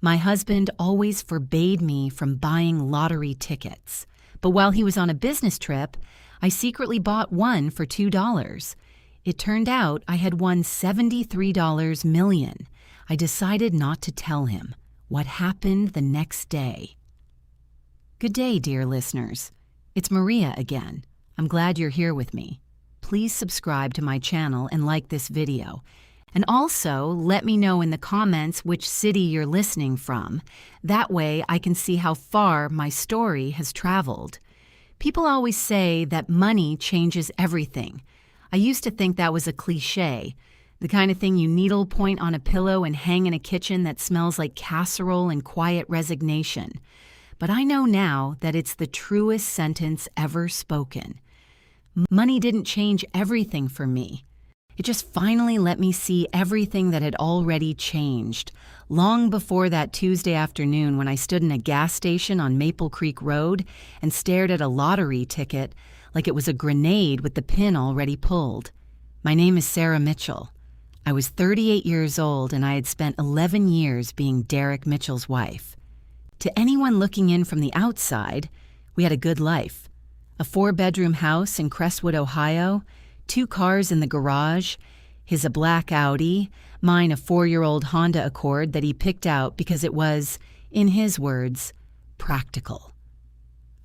My husband always forbade me from buying lottery tickets. But while he was on a business trip, I secretly bought one for $2. It turned out I had won $73 million. I decided not to tell him. What happened the next day? Good day, dear listeners. It's Maria again. I'm glad you're here with me. Please subscribe to my channel and like this video. And also, let me know in the comments which city you're listening from. That way I can see how far my story has traveled. People always say that money changes everything. I used to think that was a cliche, the kind of thing you needle point on a pillow and hang in a kitchen that smells like casserole and quiet resignation. But I know now that it's the truest sentence ever spoken. Money didn't change everything for me. It just finally let me see everything that had already changed, long before that Tuesday afternoon when I stood in a gas station on Maple Creek Road and stared at a lottery ticket like it was a grenade with the pin already pulled. My name is Sarah Mitchell. I was 38 years old and I had spent 11 years being Derek Mitchell's wife. To anyone looking in from the outside, we had a good life. A 4-bedroom house in Crestwood, Ohio, 2 cars in the garage, his a black Audi, mine a 4-year-old Honda Accord that he picked out because it was, in his words, practical.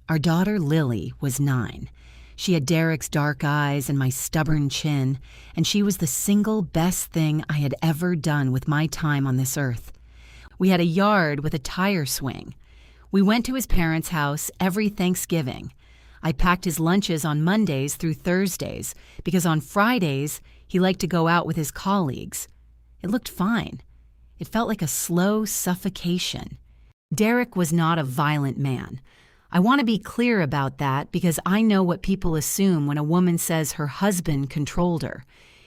Our daughter Lily was 9. She had Derek's dark eyes and my stubborn chin, and she was the single best thing I had ever done with my time on this earth. We had a yard with a tire swing. We went to his parents' house every Thanksgiving. I packed his lunches on Mondays through Thursdays because on Fridays he liked to go out with his colleagues. It looked fine. It felt like a slow suffocation. Derek was not a violent man. I want to be clear about that because I know what people assume when a woman says her husband controlled her.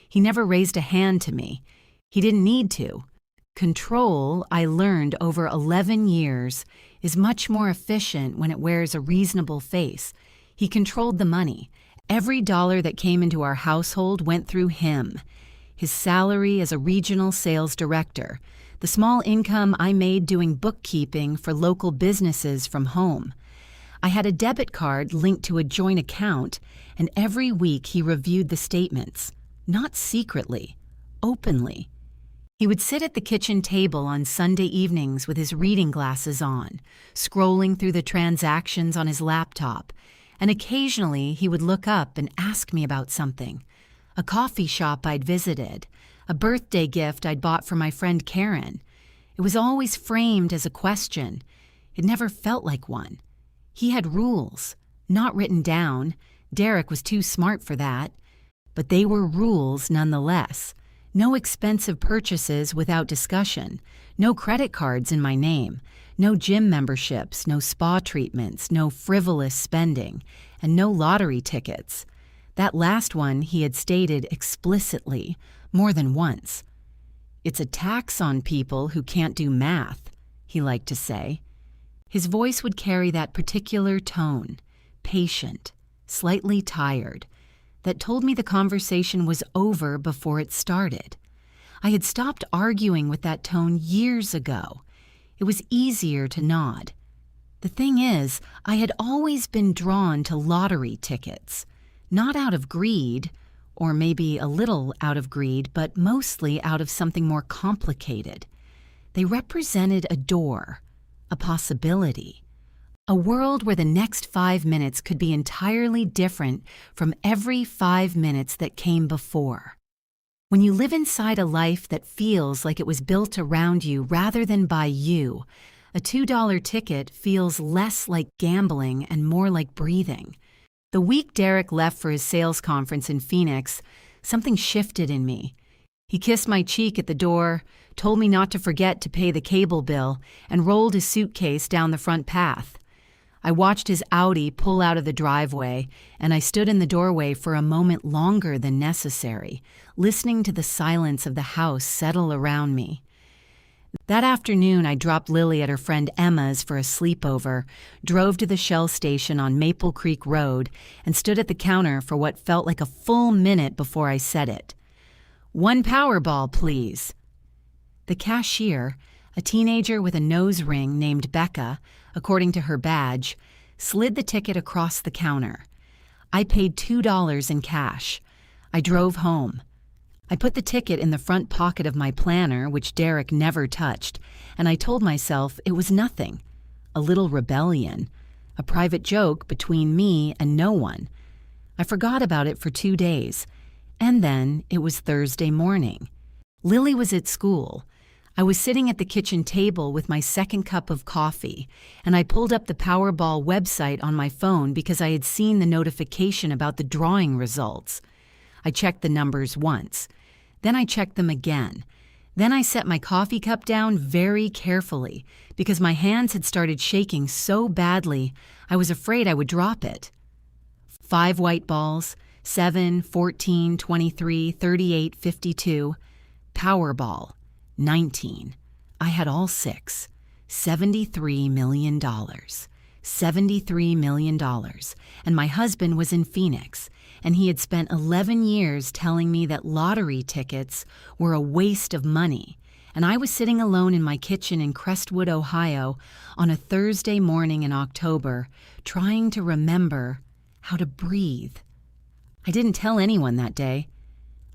He never raised a hand to me. He didn't need to. Control, I learned over 11 years, is much more efficient when it wears a reasonable face. He controlled the money. Every dollar that came into our household went through him. His salary as a regional sales director, the small income I made doing bookkeeping for local businesses from home. I had a debit card linked to a joint account, and every week he reviewed the statements, not secretly, openly. He would sit at the kitchen table on Sunday evenings with his reading glasses on, scrolling through the transactions on his laptop, and occasionally he would look up and ask me about something. A coffee shop I'd visited, a birthday gift I'd bought for my friend Karen. It was always framed as a question. It never felt like one. He had rules, not written down. Derek was too smart for that. But they were rules nonetheless. No expensive purchases without discussion. No credit cards in my name. No gym memberships, no spa treatments, no frivolous spending, and no lottery tickets. That last one he had stated explicitly, more than once. It's a tax on people who can't do math, he liked to say. His voice would carry that particular tone, patient, slightly tired, that told me the conversation was over before it started. I had stopped arguing with that tone years ago. It was easier to nod. The thing is, I had always been drawn to lottery tickets, not out of greed, or maybe a little out of greed, but mostly out of something more complicated. They represented a door, a possibility, a world where the next 5 minutes could be entirely different from every 5 minutes that came before. When you live inside a life that feels like it was built around you rather than by you, a $2 ticket feels less like gambling and more like breathing. The week Derek left for his sales conference in Phoenix, something shifted in me. He kissed my cheek at the door, told me not to forget to pay the cable bill, and rolled his suitcase down the front path. I watched his Audi pull out of the driveway, and I stood in the doorway for a moment longer than necessary, listening to the silence of the house settle around me. That afternoon, I dropped Lily at her friend Emma's for a sleepover, drove to the Shell station on Maple Creek Road, and stood at the counter for what felt like a full minute before I said it. "1 Powerball, please." The cashier, A teenager with a nose ring named Becca, according to her badge, slid the ticket across the counter. I paid $2 in cash. I drove home. I put the ticket in the front pocket of my planner, which Derek never touched, and I told myself it was nothing. A little rebellion. A private joke between me and no one. I forgot about it for 2 days, and then it was Thursday morning. Lily was at school. I was sitting at the kitchen table with my second cup of coffee, and I pulled up the Powerball website on my phone because I had seen the notification about the drawing results. I checked the numbers once. Then I checked them again. Then I set my coffee cup down very carefully because my hands had started shaking so badly I was afraid I would drop it. 5 white balls, 7, 14, 23, 38, 52. Powerball, 19. I had all 6. $73 million. $73 million. And my husband was in Phoenix, and he had spent 11 years telling me that lottery tickets were a waste of money, and I was sitting alone in my kitchen in Crestwood, Ohio, on a Thursday morning in October, trying to remember how to breathe. I didn't tell anyone that day.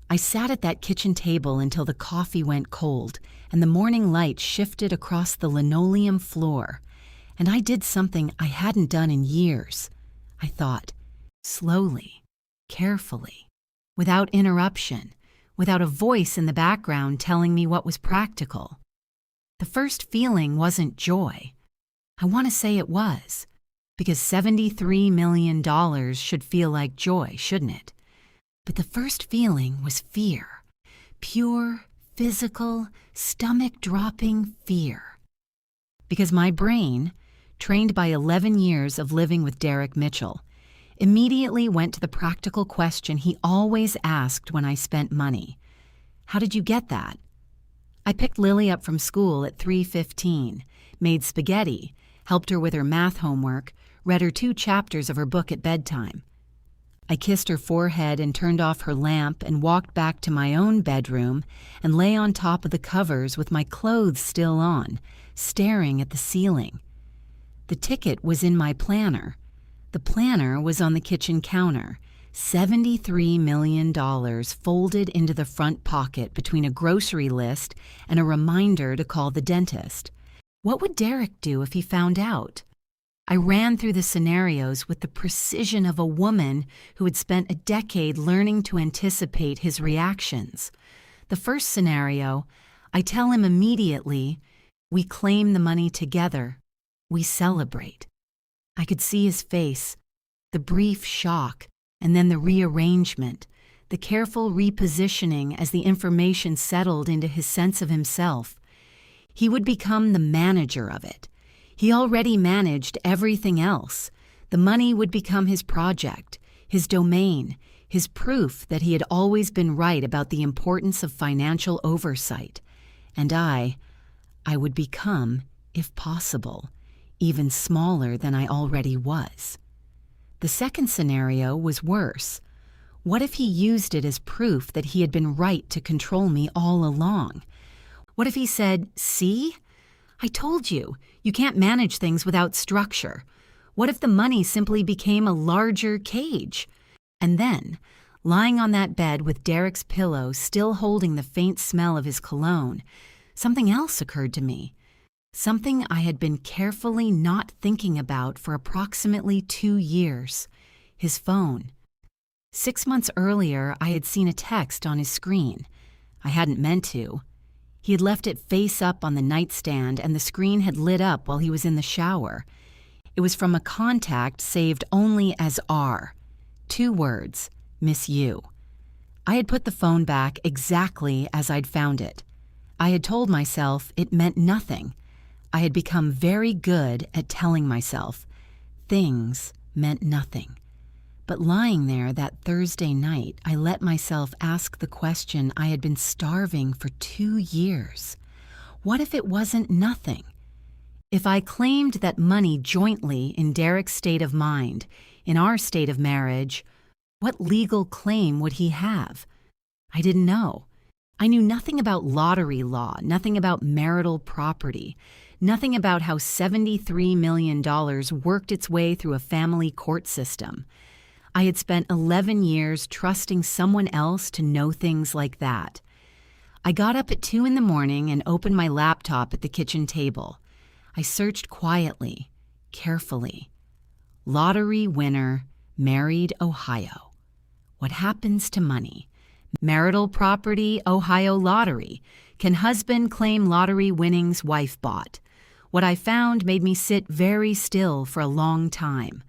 I sat at that kitchen table until the coffee went cold and the morning light shifted across the linoleum floor, and I did something I hadn't done in years. I thought, slowly, carefully, without interruption, without a voice in the background telling me what was practical. The first feeling wasn't joy. I want to say it was, because $73 million should feel like joy, shouldn't it? But the first feeling was fear. Pure, physical, stomach-dropping fear. Because my brain, trained by 11 years of living with Derek Mitchell, immediately went to the practical question he always asked when I spent money. How did you get that? I picked Lily up from school at 3:15, made spaghetti, helped her with her math homework, read her 2 chapters of her book at bedtime. I kissed her forehead and turned off her lamp and walked back to my own bedroom and lay on top of the covers with my clothes still on, staring at the ceiling. The ticket was in my planner. The planner was on the kitchen counter, $73 million folded into the front pocket between a grocery list and a reminder to call the dentist. What would Derek do if he found out? I ran through the scenarios with the precision of a woman who had spent a decade learning to anticipate his reactions. The first scenario, I tell him immediately, we claim the money together. We celebrate. I could see his face, the brief shock, and then the rearrangement, the careful repositioning as the information settled into his sense of himself. He would become the manager of it. He already managed everything else. The money would become his project, his domain, his proof that he had always been right about the importance of financial oversight. And I would become, if possible, even smaller than I already was. The second scenario was worse. What if he used it as proof that he had been right to control me all along? What if he said, "See? I told you, you can't manage things without structure." What if the money simply became a larger cage? And then, lying on that bed with Derek's pillow still holding the faint smell of his cologne, something else occurred to me. Something I had been carefully not thinking about for approximately 2 years. His phone. 6 months earlier, I had seen a text on his screen. I hadn't meant to. He had left it face up on the nightstand and the screen had lit up while he was in the shower. It was from a contact saved only as R. 2 words, "Miss you." I had put the phone back exactly as I'd found it. I had told myself it meant nothing. I had become very good at telling myself things meant nothing. But lying there that Thursday night, I let myself ask the question I had been starving for 2 years. What if it wasn't nothing? If I claimed that money jointly in Derek's state of mind, in our state of marriage, what legal claim would he have? I didn't know. I knew nothing about lottery law, nothing about marital property, nothing about how $73 million worked its way through a family court system. I had spent 11 years trusting someone else to know things like that. I got up at 2 in the morning and opened my laptop at the kitchen table. I searched quietly, carefully. Lottery winner, married Ohio. What happens to money? Marital property, Ohio lottery. Can husband claim lottery winnings wife bought? What I found made me sit very still for a long time.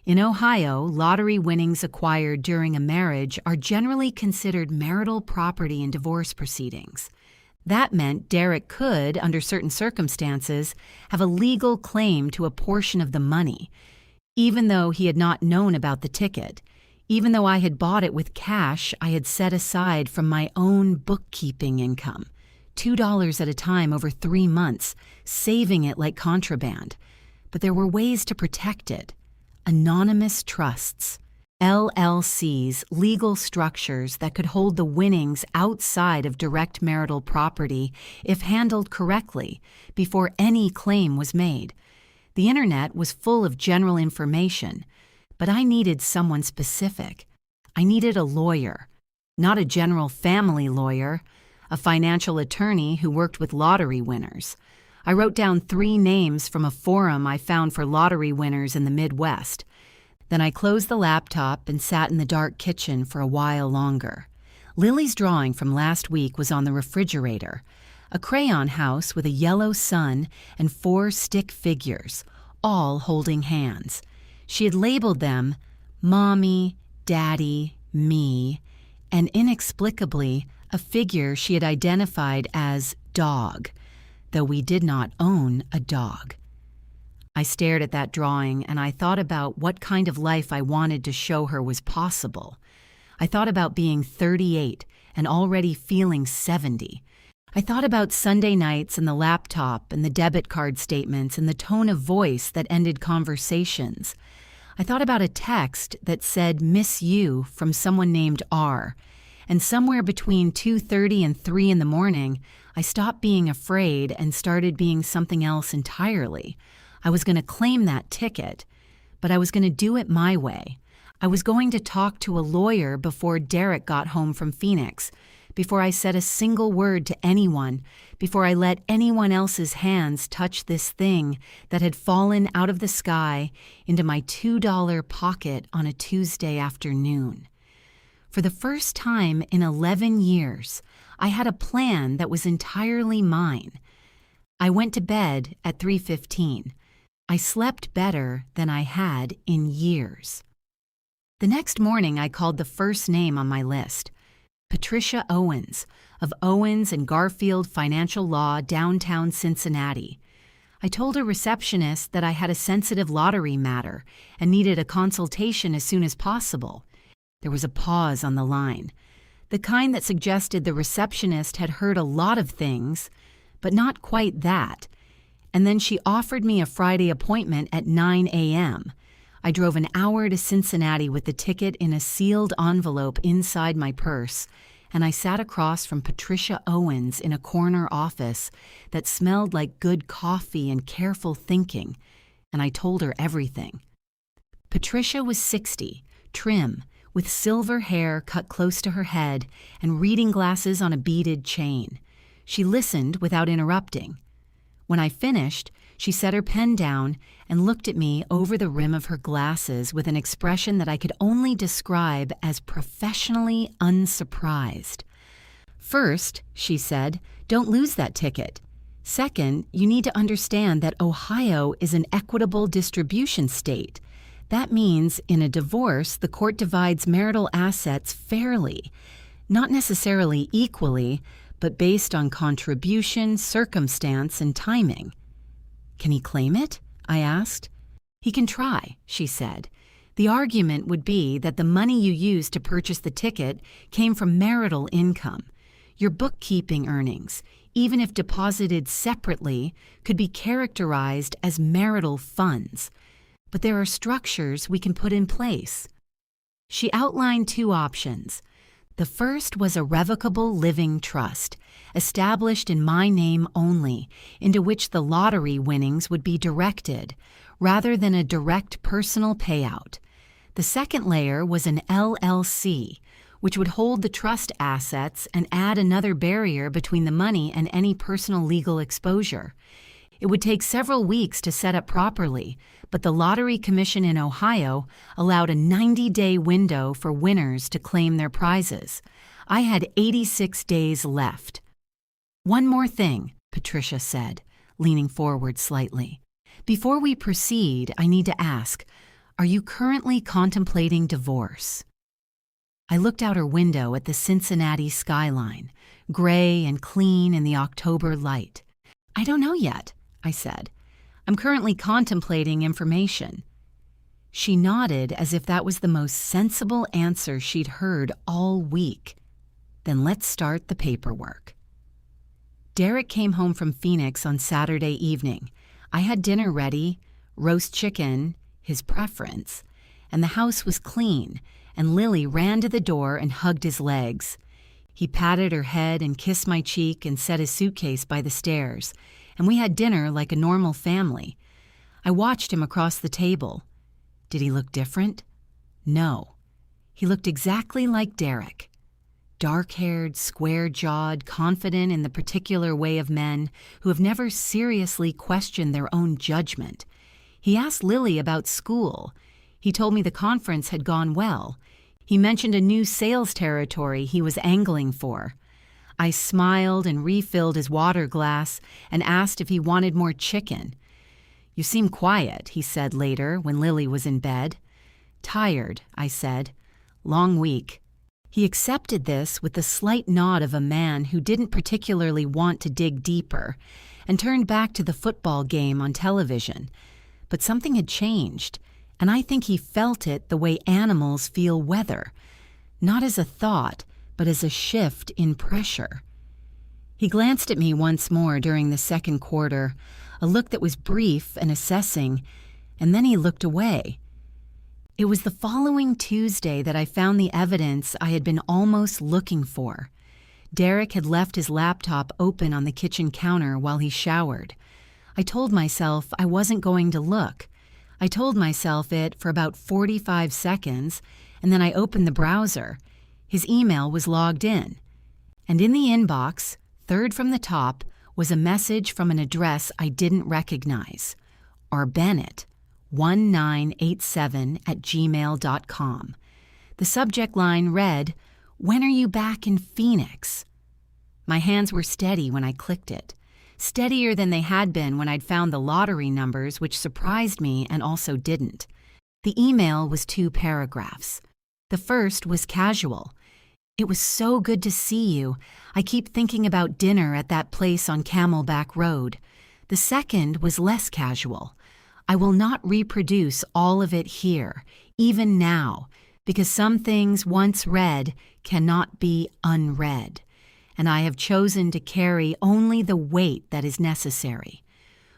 In Ohio, lottery winnings acquired during a marriage are generally considered marital property in divorce proceedings. That meant Derek could, under certain circumstances, have a legal claim to a portion of the money, even though he had not known about the ticket, even though I had bought it with cash I had set aside from my own bookkeeping income, $2 at a time over 3 months, saving it like contraband. But there were ways to protect it. Anonymous trusts, LLCs, legal structures that could hold the winnings outside of direct marital property if handled correctly before any claim was made. The internet was full of general information, but I needed someone specific. I needed a lawyer, not a general family lawyer, a financial attorney who worked with lottery winners. I wrote down 3 names from a forum I found for lottery winners in the Midwest. Then I closed the laptop and sat in the dark kitchen for a while longer. Lily's drawing from last week was on the refrigerator, a crayon house with a yellow sun and 4 stick figures, all holding hands. She had labeled them Mommy, Daddy, Me, and inexplicably, a figure she had identified as Dog, though we did not own a dog. I stared at that drawing and I thought about what kind of life I wanted to show her was possible. I thought about being 38 and already feeling 70. I thought about Sunday nights and the laptop and the debit card statements and the tone of voice that ended conversations. I thought about a text that said "Miss you" from someone named R. And somewhere between 2:30 and 3 in the morning, I stopped being afraid and started being something else entirely. I was going to claim that ticket, but I was going to do it my way. I was going to talk to a lawyer before Derek got home from Phoenix, before I said a single word to anyone, before I let anyone else's hands touch this thing that had fallen out of the sky into my $2 pocket on a Tuesday afternoon. For the first time in 11 years, I had a plan that was entirely mine. I went to bed at 3:15. I slept better than I had in years. The next morning, I called the first name on my list, Patricia Owens, of Owens and Garfield Financial Law, downtown Cincinnati. I told a receptionist that I had a sensitive lottery matter and needed a consultation as soon as possible. There was a pause on the line, the kind that suggested the receptionist had heard a lot of things, but not quite that. And then she offered me a Friday appointment at 9 a.m. I drove an hour to Cincinnati with the ticket in a sealed envelope inside my purse, and I sat across from Patricia Owens in a corner office that smelled like good coffee and careful thinking, and I told her everything. Patricia was 60, trim, with silver hair cut close to her head and reading glasses on a beaded chain. She listened without interrupting. When I finished, she set her pen down and looked at me over the rim of her glasses with an expression that I could only describe as professionally unsurprised. "First," she said, "don't lose that ticket. Second, you need to understand that Ohio is an equitable distribution state. That means in a divorce, the court divides marital assets fairly, not necessarily equally, but based on contribution, circumstance, and timing." "Can he claim it?" I asked. "He can try," she said. "The argument would be that the money you used to purchase the ticket came from marital income. Your bookkeeping earnings, even if deposited separately, could be characterized as marital funds. But there are structures we can put in place." She outlined 2 options. The first was a revocable living trust, established in my name only, into which the lottery winnings would be directed, rather than a direct personal payout. The second layer was an LLC, which would hold the trust assets and add another barrier between the money and any personal legal exposure. It would take several weeks to set up properly, but the Lottery Commission in Ohio allowed a 90-day window for winners to claim their prizes. I had 86 days left. "One more thing," Patricia said, leaning forward slightly. "Before we proceed, I need to ask, are you currently contemplating divorce?" I looked out her window at the Cincinnati skyline, gray and clean in the October light. "I don't know yet," I said. "I'm currently contemplating information." She nodded as if that was the most sensible answer she'd heard all week. "Then let's start the paperwork." Derek came home from Phoenix on Saturday evening. I had dinner ready, roast chicken, his preference, and the house was clean, and Lily ran to the door and hugged his legs. He patted her head and kissed my cheek and set his suitcase by the stairs, and we had dinner like a normal family. I watched him across the table. Did he look different? No. He looked exactly like Derek. Dark-haired, square-jawed, confident in the particular way of men who have never seriously questioned their own judgment. He asked Lily about school. He told me the conference had gone well. He mentioned a new sales territory he was angling for. I smiled and refilled his water glass and asked if he wanted more chicken. "You seem quiet," he said later when Lily was in bed. "Tired," I said. "Long week." He accepted this with the slight nod of a man who didn't particularly want to dig deeper, and turned back to the football game on television. But something had changed, and I think he felt it the way animals feel weather, not as a thought, but as a shift in pressure. He glanced at me once more during the second quarter, a look that was brief and assessing, and then he looked away. It was the following Tuesday that I found the evidence I had been almost looking for. Derek had left his laptop open on the kitchen counter while he showered. I told myself I wasn't going to look. I told myself it for about 45 seconds, and then I opened the browser. His email was logged in. And in the inbox, third from the top, was a message from an address I didn't recognize. rbennett1987@gmail.com. The subject line read, "When are you back in Phoenix?" My hands were steady when I clicked it. Steadier than they had been when I'd found the lottery numbers, which surprised me and also didn't. The email was 2 paragraphs. The first was casual. "It was so good to see you. I keep thinking about dinner at that place on Camelback Road." The second was less casual. "I will not reproduce all of it here, even now, because some things once read cannot be unread, and I have chosen to carry only the weight that is necessary.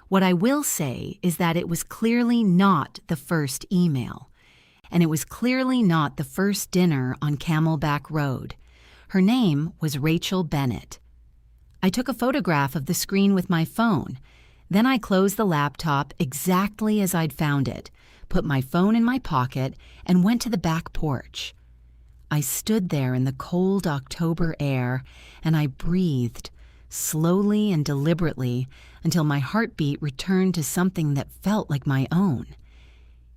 What I will say is that it was clearly not the first email, and it was clearly not the first dinner on Camelback Road. Her name was Rachel Bennett." I took a photograph of the screen with my phone. Then I closed the laptop exactly as I'd found it, put my phone in my pocket, and went to the back porch. I stood there in the cold October air, and I breathed, slowly and deliberately, until my heartbeat returned to something that felt like my own.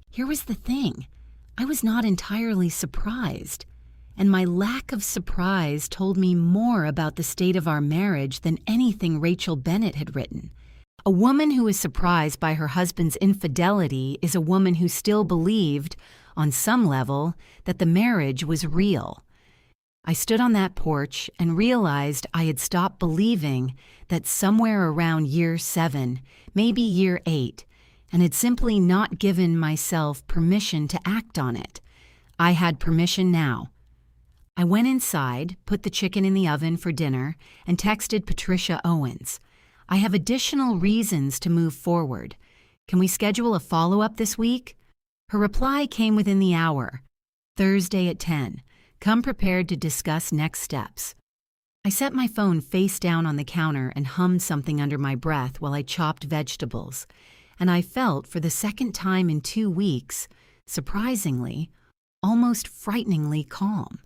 Here was the thing. I was not entirely surprised, and my lack of surprise told me more about the state of our marriage than anything Rachel Bennett had written. A woman who is surprised by her husband's infidelity is a woman who still believed, on some level, that the marriage was real. I stood on that porch and realized I had stopped believing that somewhere around year 7, maybe year 8, and had simply not given myself permission to act on it. I had permission now. I went inside, put the chicken in the oven for dinner, and texted Patricia Owens. "I have additional reasons to move forward. Can we schedule a follow-up this week?" Her reply came within the hour. "Thursday at 10. Come prepared to discuss next steps. I set my phone face down on the counter and hummed something under my breath while I chopped vegetables, and I felt, for the second time in 2 weeks, surprisingly, almost frighteningly calm.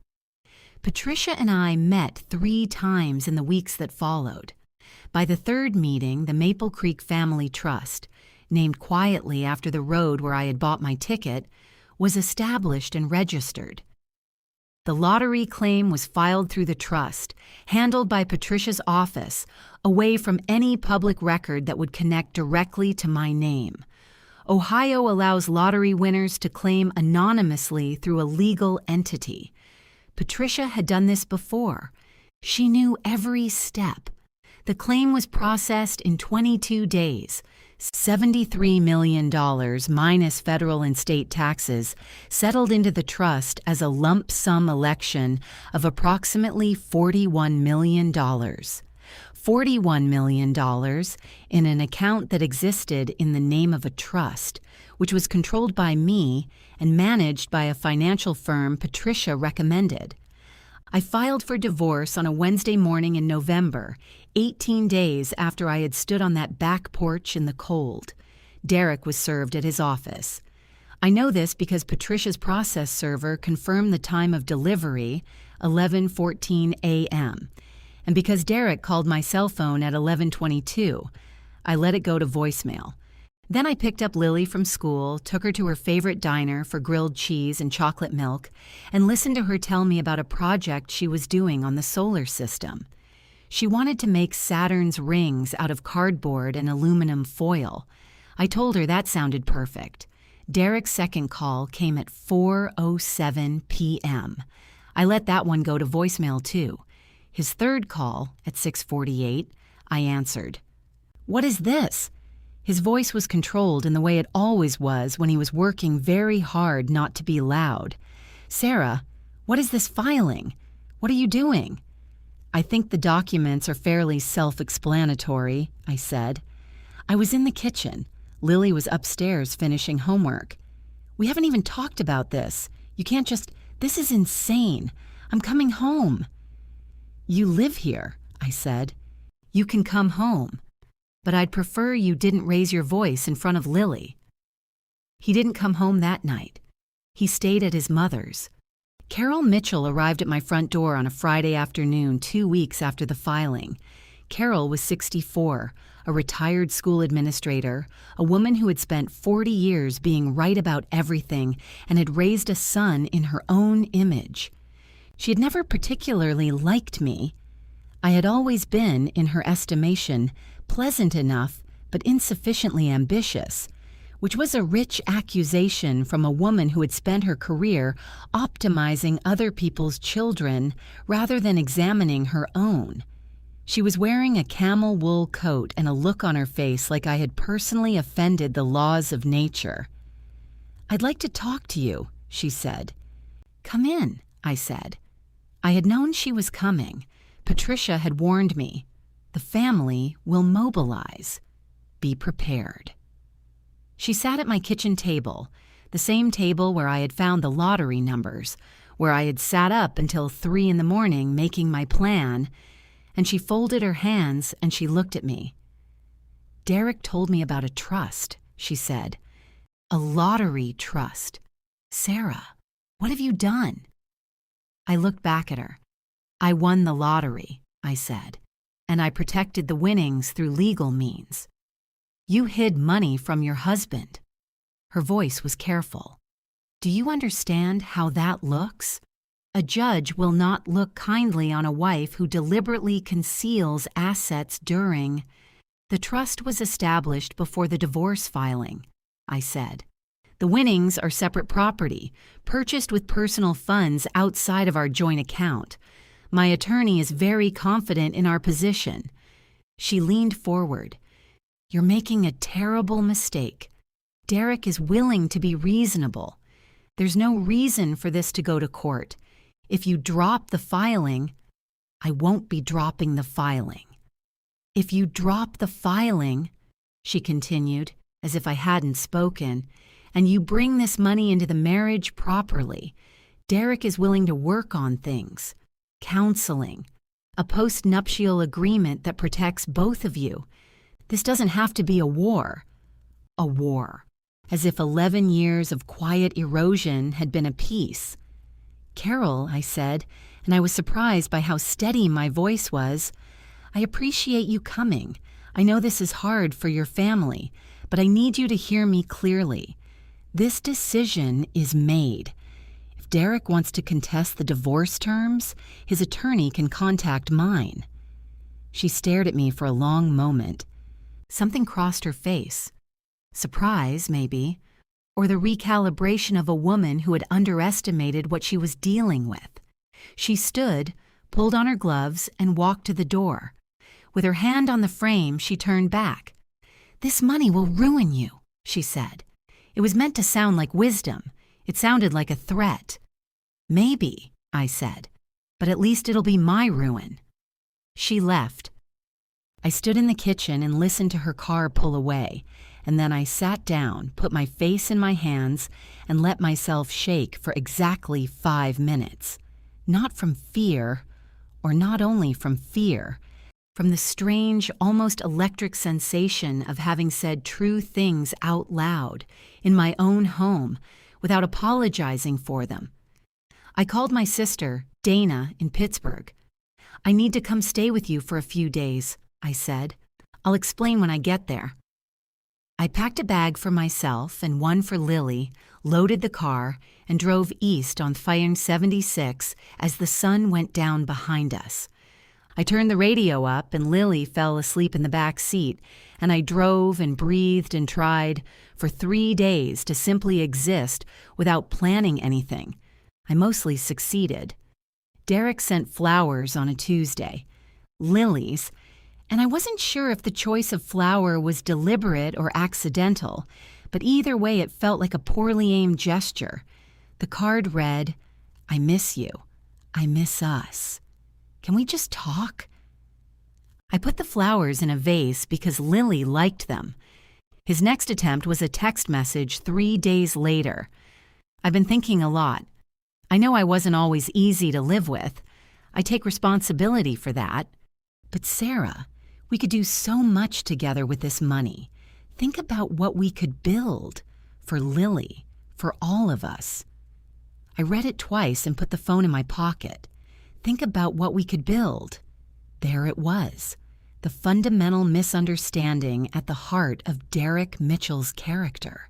Patricia and I met 3 times in the weeks that followed. By the third meeting, the Maple Creek Family Trust, named quietly after the road where I had bought my ticket, was established and registered. The lottery claim was filed through the trust, handled by Patricia's office, away from any public record that would connect directly to my name. Ohio allows lottery winners to claim anonymously through a legal entity. Patricia had done this before. She knew every step. The claim was processed in 22 days. $73 million minus federal and state taxes settled into the trust as a lump sum election of approximately $41 million. $41 million in an account that existed in the name of a trust, which was controlled by me and managed by a financial firm Patricia recommended. I filed for divorce on a Wednesday morning in November, 18 days after I had stood on that back porch in the cold. Derek was served at his office. I know this because Patricia's process server confirmed the time of delivery, 11:14 a.m., and because Derek called my cell phone at 11:22. I let it go to voicemail. Then I picked up Lily from school, took her to her favorite diner for grilled cheese and chocolate milk, and listened to her tell me about a project she was doing on the solar system. She wanted to make Saturn's rings out of cardboard and aluminum foil. I told her that sounded perfect. Derek's second call came at 4:07 p.m. I let that one go to voicemail too. His third call, at 6:48, I answered. "What is this?" His voice was controlled in the way it always was when he was working very hard not to be loud. "Sarah, what is this filing? What are you doing?" "I think the documents are fairly self-explanatory," I said. I was in the kitchen. Lily was upstairs finishing homework. "We haven't even talked about this. You can't just... This is insane. I'm coming home." "You live here," I said. "You can come home. But I'd prefer you didn't raise your voice in front of Lily." He didn't come home that night. He stayed at his mother's. Carol Mitchell arrived at my front door on a Friday afternoon 2 weeks after the filing. Carol was 64, a retired school administrator, a woman who had spent 40 years being right about everything and had raised a son in her own image. She had never particularly liked me. I had always been, in her estimation, pleasant enough but insufficiently ambitious, which was a rich accusation from a woman who had spent her career optimizing other people's children rather than examining her own. She was wearing a camel wool coat and a look on her face like I had personally offended the laws of nature. "I'd like to talk to you," she said. "Come in," I said. I had known she was coming. Patricia had warned me. The family will mobilize. Be prepared. She sat at my kitchen table, the same table where I had found the lottery numbers, where I had sat up until 3 in the morning making my plan, and she folded her hands and she looked at me. "Derek told me about a trust," she said. "A lottery trust. Sarah, what have you done?" I looked back at her. "I won the lottery," I said, "and I protected the winnings through legal means." "You hid money from your husband." Her voice was careful. "Do you understand how that looks? A judge will not look kindly on a wife who deliberately conceals assets during..." "The trust was established before the divorce filing," I said. "The winnings are separate property, purchased with personal funds outside of our joint account. My attorney is very confident in our position." She leaned forward. "You're making a terrible mistake. Derek is willing to be reasonable. There's no reason for this to go to court. If you drop the filing..." "I won't be dropping the filing." "If you drop the filing," she continued, as if I hadn't spoken, "and you bring this money into the marriage properly, Derek is willing to work on things. Counseling. A post-nuptial agreement that protects both of you. This doesn't have to be a war. A war. As if 11 years of quiet erosion had been a peace. Carol, I said, and I was surprised by how steady my voice was. I appreciate you coming. I know this is hard for your family, but I need you to hear me clearly. This decision is made. If Derek wants to contest the divorce terms, his attorney can contact mine. She stared at me for a long moment. Something crossed her face. Surprise, maybe, or the recalibration of a woman who had underestimated what she was dealing with. She stood, pulled on her gloves, and walked to the door. With her hand on the frame, she turned back. "This money will ruin you," she said. It was meant to sound like wisdom. It sounded like a threat. "Maybe," I said, "but at least it'll be my ruin." She left. I stood in the kitchen and listened to her car pull away, and then I sat down, put my face in my hands, and let myself shake for exactly 5 minutes. Not from fear, or not only from fear, from the strange, almost electric sensation of having said true things out loud, in my own home, without apologizing for them. I called my sister, Dana, in Pittsburgh. "I need to come stay with you for a few days," I said. "I'll explain when I get there." I packed a bag for myself and one for Lily, loaded the car, and drove east on Fire 76 as the sun went down behind us. I turned the radio up and Lily fell asleep in the back seat, and I drove and breathed and tried for 3 days to simply exist without planning anything. I mostly succeeded. Derek sent flowers on a Tuesday. Lilies, and I wasn't sure if the choice of flower was deliberate or accidental, but either way it felt like a poorly aimed gesture. The card read, "I miss you. I miss us. Can we just talk?" I put the flowers in a vase because Lily liked them. His next attempt was a text message 3 days later. "I've been thinking a lot. I know I wasn't always easy to live with. I take responsibility for that. But Sarah, we could do so much together with this money. Think about what we could build. For Lily, for all of us." I read it twice and put the phone in my pocket. Think about what we could build. There it was, the fundamental misunderstanding at the heart of Derek Mitchell's character.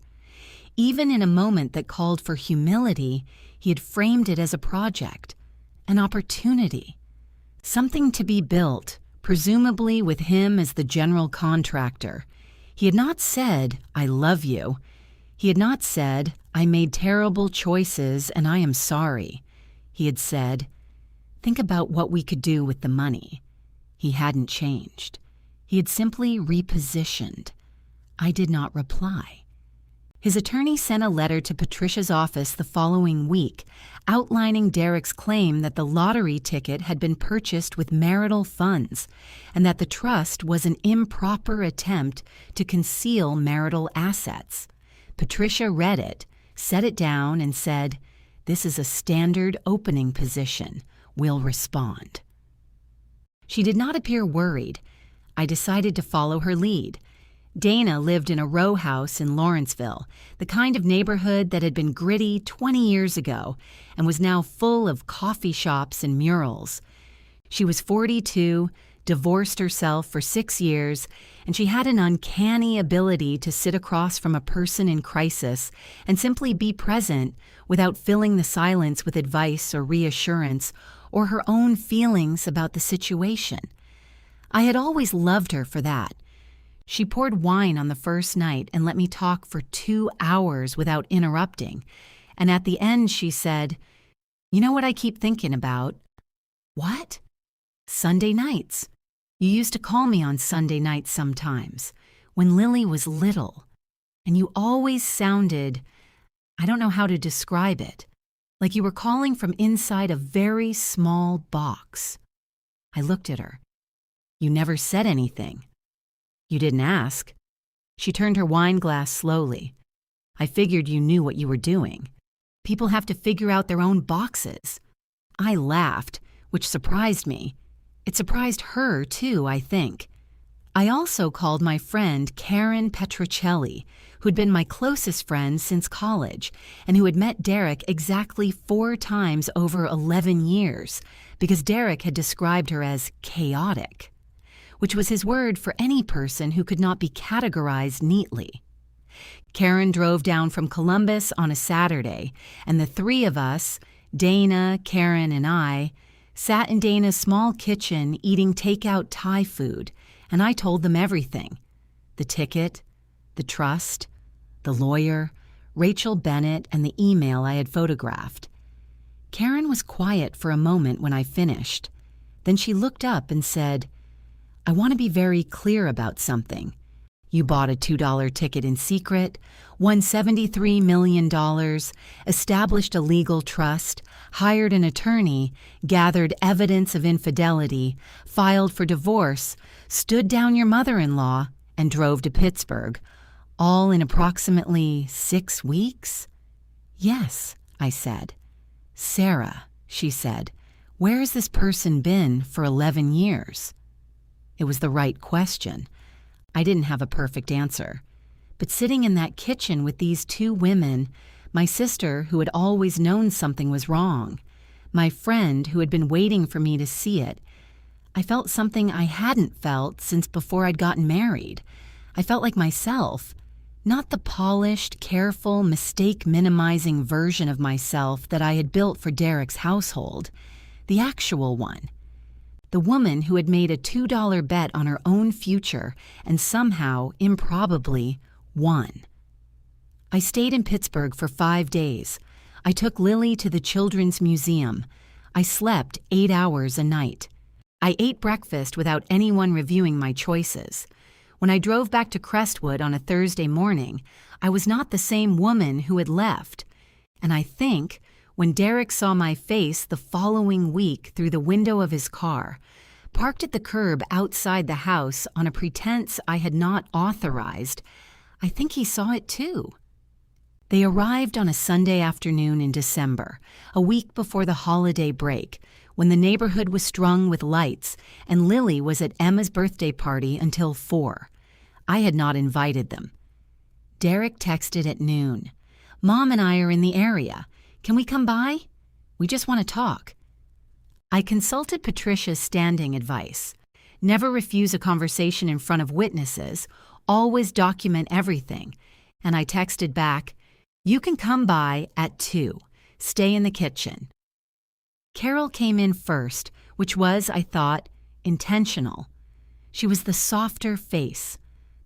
Even in a moment that called for humility, he had framed it as a project, an opportunity, something to be built, presumably with him as the general contractor. He had not said, "I love you." He had not said, "I made terrible choices and I am sorry." He had said, "Think about what we could do with the money." He hadn't changed. He had simply repositioned. I did not reply. His attorney sent a letter to Patricia's office the following week, outlining Derek's claim that the lottery ticket had been purchased with marital funds, and that the trust was an improper attempt to conceal marital assets. Patricia read it, set it down, and said, "This is a standard opening position. We'll respond." She did not appear worried. I decided to follow her lead. Dana lived in a row house in Lawrenceville, the kind of neighborhood that had been gritty 20 years ago and was now full of coffee shops and murals. She was 42, divorced herself for 6 years, and she had an uncanny ability to sit across from a person in crisis and simply be present without filling the silence with advice or reassurance or her own feelings about the situation. I had always loved her for that. She poured wine on the first night and let me talk for 2 hours without interrupting, and at the end she said, "You know what I keep thinking about?" "What?" "Sunday nights. You used to call me on Sunday nights sometimes, when Lily was little, and you always sounded, I don't know how to describe it, like you were calling from inside a very small box." I looked at her. "You never said anything." "You didn't ask." She turned her wine glass slowly. "I figured you knew what you were doing." People have to figure out their own boxes. I laughed, which surprised me. It surprised her, too, I think. I also called my friend Karen Petrocelli, who'd been my closest friend since college and who had met Derek exactly 4 times over 11 years because Derek had described her as chaotic, which was his word for any person who could not be categorized neatly. Karen drove down from Columbus on a Saturday, and the 3 of us, Dana, Karen, and I, sat in Dana's small kitchen eating takeout Thai food, and I told them everything. The ticket, the trust, the lawyer, Rachel Bennett, and the email I had photographed. Karen was quiet for a moment when I finished. Then she looked up and said, "I want to be very clear about something. You bought a $2 ticket in secret, won $73 million, established a legal trust, hired an attorney, gathered evidence of infidelity, filed for divorce, stood down your mother-in-law, and drove to Pittsburgh, all in approximately 6 weeks?" "Yes," I said. "Sarah," she said, "where has this person been for 11 years?" It was the right question. I didn't have a perfect answer. But sitting in that kitchen with these 2 women, my sister who had always known something was wrong, my friend who had been waiting for me to see it, I felt something I hadn't felt since before I'd gotten married. I felt like myself, not the polished, careful, mistake-minimizing version of myself that I had built for Derek's household, the actual one. The woman who had made a $2 bet on her own future and somehow, improbably, won. I stayed in Pittsburgh for 5 days. I took Lily to the Children's Museum. I slept 8 hours a night. I ate breakfast without anyone reviewing my choices. When I drove back to Crestwood on a Thursday morning, I was not the same woman who had left. And I think, when Derek saw my face the following week through the window of his car, parked at the curb outside the house on a pretense I had not authorized, I think he saw it too. They arrived on a Sunday afternoon in December, a week before the holiday break, when the neighborhood was strung with lights and Lily was at Emma's birthday party until 4. I had not invited them. Derek texted at noon, "Mom and I are in the area. Can we come by? We just want to talk." I consulted Patricia's standing advice. Never refuse a conversation in front of witnesses. Always document everything. And I texted back, "You can come by at 2. Stay in the kitchen." Carol came in first, which was, I thought, intentional. She was the softer face,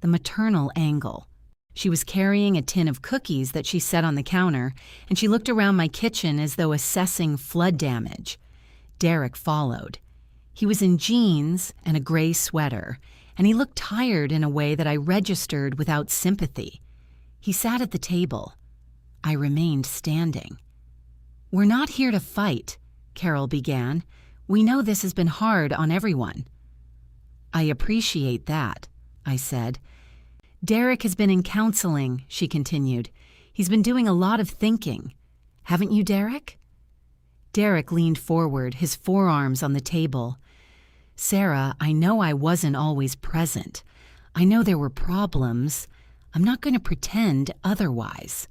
the maternal angle. She was carrying a tin of cookies that she set on the counter, and she looked around my kitchen as though assessing flood damage. Derek followed. He was in jeans and a gray sweater, and he looked tired in a way that I registered without sympathy. He sat at the table. I remained standing. "We're not here to fight," Carol began. "We know this has been hard on everyone." "I appreciate that," I said. "Derek has been in counseling," she continued. "He's been doing a lot of thinking. Haven't you, Derek?" Derek leaned forward, his forearms on the table. "Sarah, I know I wasn't always present. I know there were problems. I'm not going to pretend otherwise."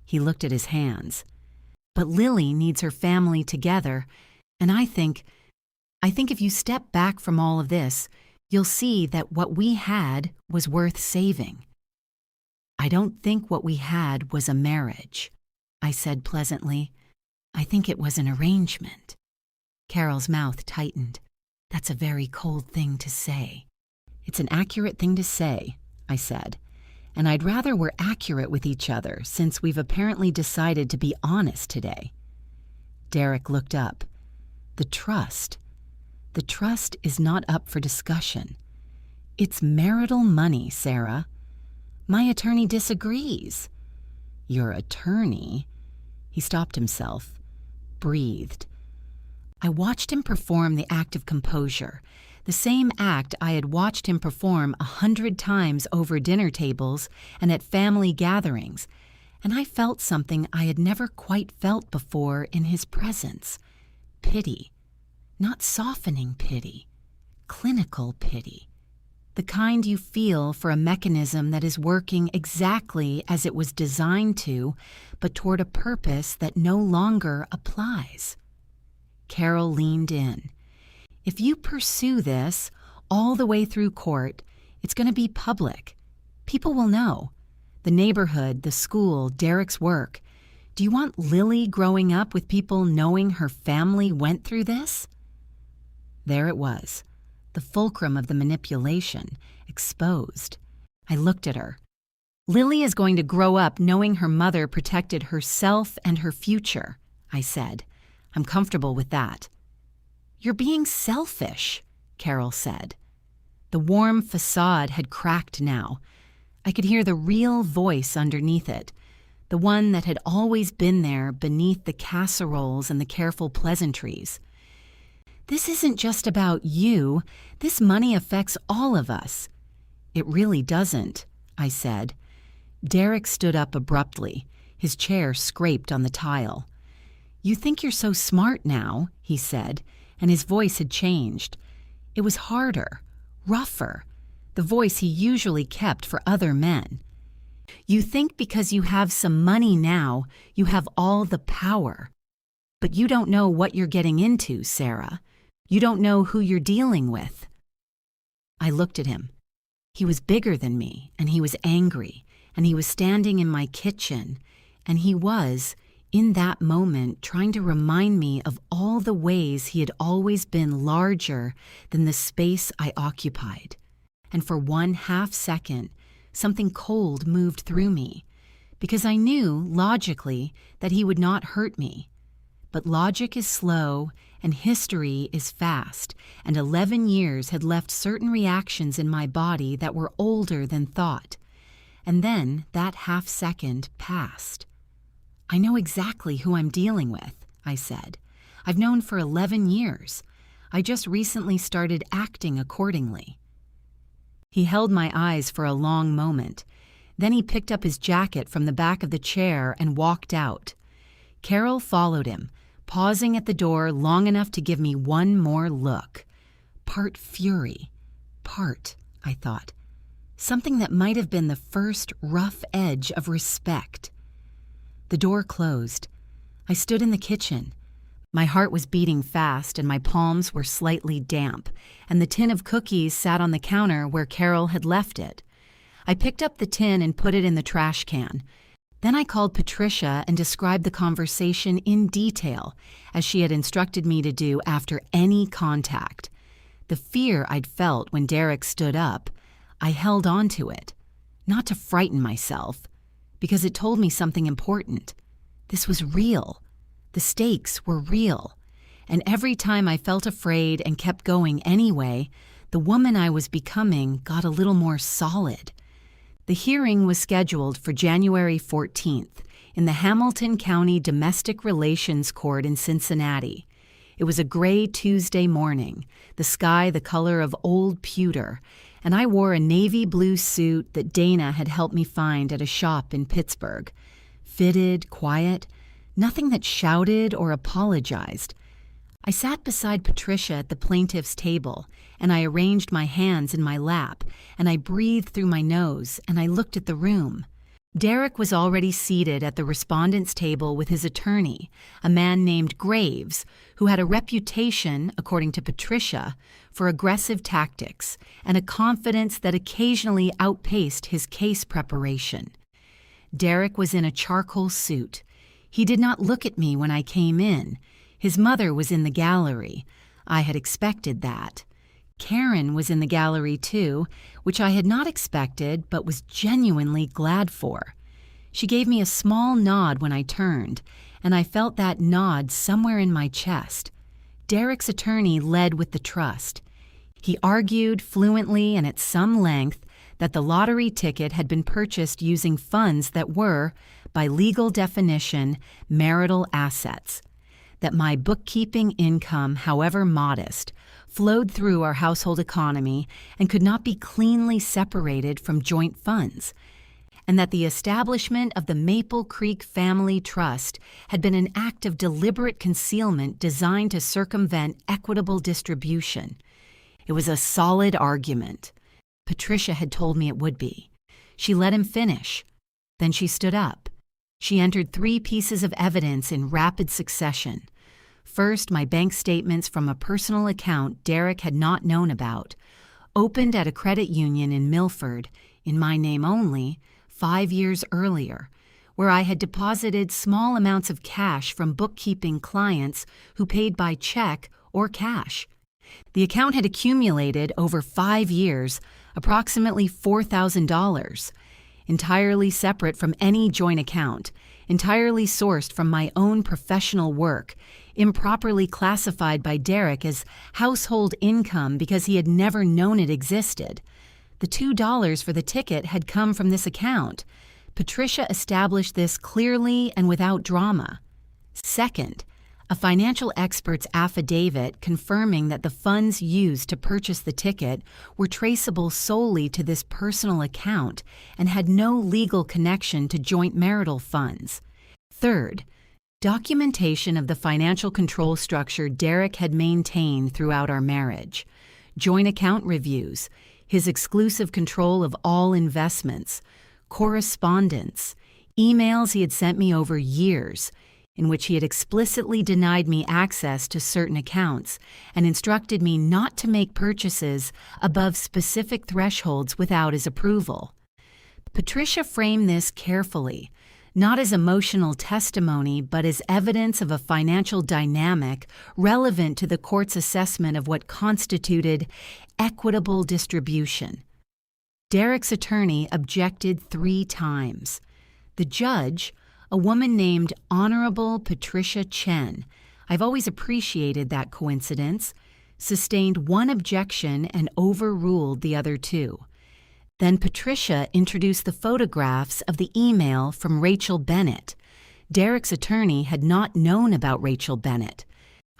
He looked at his hands. "But Lily needs her family together, and I think if you step back from all of this, you'll see that what we had was worth saving." "I don't think what we had was a marriage," I said pleasantly. "I think it was an arrangement." Carol's mouth tightened. "That's a very cold thing to say." "It's an accurate thing to say," I said. "And I'd rather we're accurate with each other since we've apparently decided to be honest today." Derek looked up. The trust is not up for discussion. It's marital money, Sarah. My attorney disagrees." "Your attorney?" He stopped himself, breathed. I watched him perform the act of composure, the same act I had watched him perform 100 times over dinner tables and at family gatherings, and I felt something I had never quite felt before in his presence. Pity. Not softening pity. Clinical pity. The kind you feel for a mechanism that is working exactly as it was designed to, but toward a purpose that no longer applies. Carol leaned in. If you pursue this all the way through court, it's going to be public. People will know. The neighborhood, the school, Derek's work. Do you want Lily growing up with people knowing her family went through this? There it was, the fulcrum of the manipulation, exposed. I looked at her. Lily is going to grow up knowing her mother protected herself and her future, I said. I'm comfortable with that. You're being selfish, Carol said. The warm facade had cracked now. I could hear the real voice underneath it, the one that had always been there beneath the casseroles and the careful pleasantries. This isn't just about you. This money affects all of us. It really doesn't, I said. Derek stood up abruptly. His chair scraped on the tile. You think you're so smart now, he said, and his voice had changed. It was harder, rougher, the voice he usually kept for other men. You think because you have some money now, you have all the power. But you don't know what you're getting into, Sarah. You don't know who you're dealing with. I looked at him. He was bigger than me, and he was angry, and he was standing in my kitchen, and he was, in that moment, trying to remind me of all the ways he had always been larger than the space I occupied. And for 1/2 second, something cold moved through me, because I knew, logically, that he would not hurt me. But logic is slow, and history is fast, and 11 years had left certain reactions in my body that were older than thought. And then that 1/2 second passed. I know exactly who I'm dealing with, I said. I've known for 11 years. I just recently started acting accordingly. He held my eyes for a long moment. Then he picked up his jacket from the back of the chair and walked out. Carol followed him, pausing at the door long enough to give me one more look. Part fury. Part, I thought. Something that might have been the first rough edge of respect. The door closed. I stood in the kitchen. My heart was beating fast and my palms were slightly damp, and the tin of cookies sat on the counter where Carol had left it. I picked up the tin and put it in the trash can. Then I called Patricia and described the conversation in detail, as she had instructed me to do after any contact. The fear I'd felt when Derek stood up, I held on to it, not to frighten myself, because it told me something important. This was real. The stakes were real. And every time I felt afraid and kept going anyway, the woman I was becoming got a little more solid. The hearing was scheduled for January 14th in the Hamilton County Domestic Relations Court in Cincinnati. It was a gray Tuesday morning, the sky the color of old pewter, and I wore a navy blue suit that Dana had helped me find at a shop in Pittsburgh. Fitted, quiet, nothing that shouted or apologized. I sat beside Patricia at the plaintiff's table, and I arranged my hands in my lap, and I breathed through my nose, and I looked at the room. Derek was already seated at the respondent's table with his attorney, a man named Graves, who had a reputation, according to Patricia, for aggressive tactics and a confidence that occasionally outpaced his case preparation. Derek was in a charcoal suit. He did not look at me when I came in. His mother was in the gallery. I had expected that. Karen was in the gallery too, which I had not expected but was genuinely glad for. She gave me a small nod when I turned, and I felt that nod somewhere in my chest. Derek's attorney led with the trust. He argued fluently and at some length that the lottery ticket had been purchased using funds that were, by legal definition, marital assets, that my bookkeeping income, however modest, flowed through our household economy and could not be cleanly separated from joint funds, and that the establishment of the Maple Creek Family Trust had been an act of deliberate concealment designed to circumvent equitable distribution. It was a solid argument. Patricia had told me it would be. She let him finish. Then she stood up. She entered 3 pieces of evidence in rapid succession. First, my bank statements from a personal account Derek had not known about, opened at a credit union in Milford, in my name only, 5 years earlier, where I had deposited small amounts of cash from bookkeeping clients who paid by check or cash. The account had accumulated over 5 years approximately $4,000, entirely separate from any joint account, entirely sourced from my own professional work, improperly classified by Derek as household income because he had never known it existed. The $2 for the ticket had come from this account. Patricia established this clearly and without drama. Second, a financial expert's affidavit confirming that the funds used to purchase the ticket were traceable solely to this personal account and had no legal connection to joint marital funds. Third, documentation of the financial control structure Derek had maintained throughout our marriage, joint account reviews, his exclusive control of all investments, correspondence, emails he had sent me over years, in which he had explicitly denied me access to certain accounts and instructed me not to make purchases above specific thresholds without his approval. Patricia framed this carefully, not as emotional testimony, but as evidence of a financial dynamic relevant to the court's assessment of what constituted equitable distribution. Derek's attorney objected 3 times. The judge, a woman named Honorable Patricia Chen, I've always appreciated that coincidence, sustained 1 objection and overruled the other 2. Then Patricia introduced the photographs of the email from Rachel Bennett. Derek's attorney had not known about Rachel Bennett.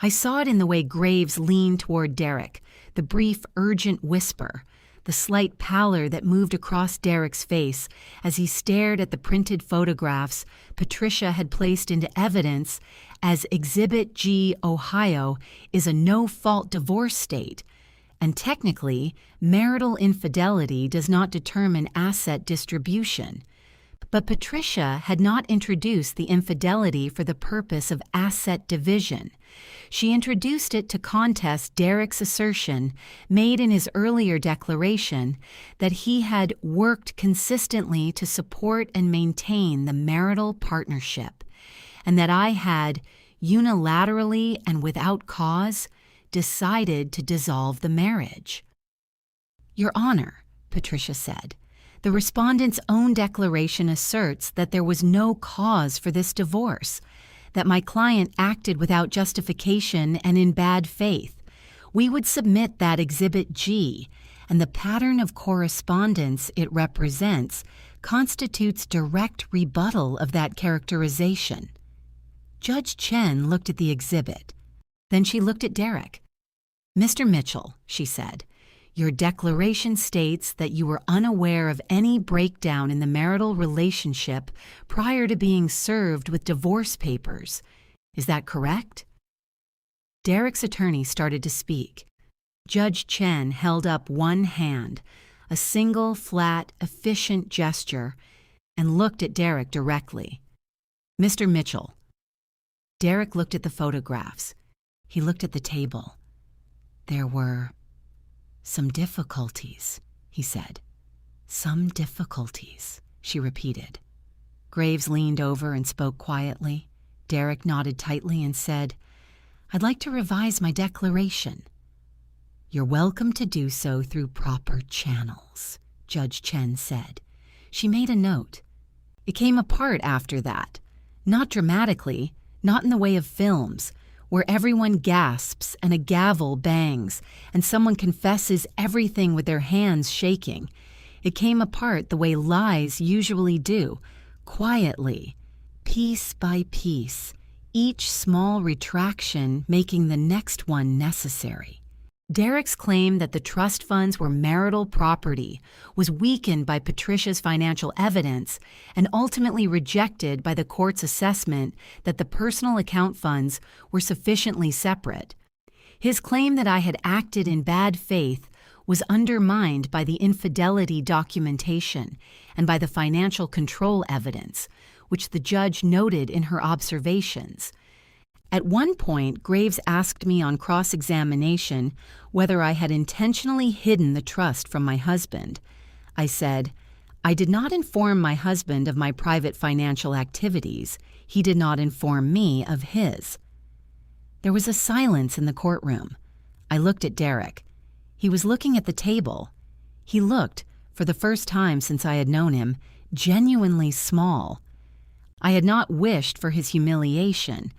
I saw it in the way Graves leaned toward Derek, the brief, urgent whisper, the slight pallor that moved across Derek's face as he stared at the printed photographs Patricia had placed into evidence as Exhibit G, Ohio, is a no-fault divorce state, and technically, marital infidelity does not determine asset distribution. But Patricia had not introduced the infidelity for the purpose of asset division. She introduced it to contest Derek's assertion, made in his earlier declaration, that he had worked consistently to support and maintain the marital partnership, and that I had, unilaterally and without cause, decided to dissolve the marriage. Your Honor, Patricia said, the respondent's own declaration asserts that there was no cause for this divorce, that my client acted without justification and in bad faith. We would submit that Exhibit G, and the pattern of correspondence it represents constitutes direct rebuttal of that characterization. Judge Chen looked at the exhibit. Then she looked at Derek. Mr. Mitchell, she said, your declaration states that you were unaware of any breakdown in the marital relationship prior to being served with divorce papers. Is that correct? Derek's attorney started to speak. Judge Chen held up one hand, a single, flat, efficient gesture, and looked at Derek directly. Mr. Mitchell. Derek looked at the photographs. He looked at the table. There were some difficulties, he said. Some difficulties, she repeated. Graves leaned over and spoke quietly. Derek nodded tightly and said, I'd like to revise my declaration. You're welcome to do so through proper channels, Judge Chen said. She made a note. It came apart after that. Not dramatically, not in the way of films, where everyone gasps and a gavel bangs and someone confesses everything with their hands shaking. It came apart the way lies usually do, quietly, piece by piece, each small retraction making the next one necessary. Derek's claim that the trust funds were marital property was weakened by Patricia's financial evidence and ultimately rejected by the court's assessment that the personal account funds were sufficiently separate. His claim that I had acted in bad faith was undermined by the infidelity documentation and by the financial control evidence, which the judge noted in her observations. At one point, Graves asked me on cross-examination whether I had intentionally hidden the trust from my husband. I said, "I did not inform my husband of my private financial activities. He did not inform me of his." There was a silence in the courtroom. I looked at Derek. He was looking at the table. He looked, for the first time since I had known him, genuinely small. I had not wished for his humiliation,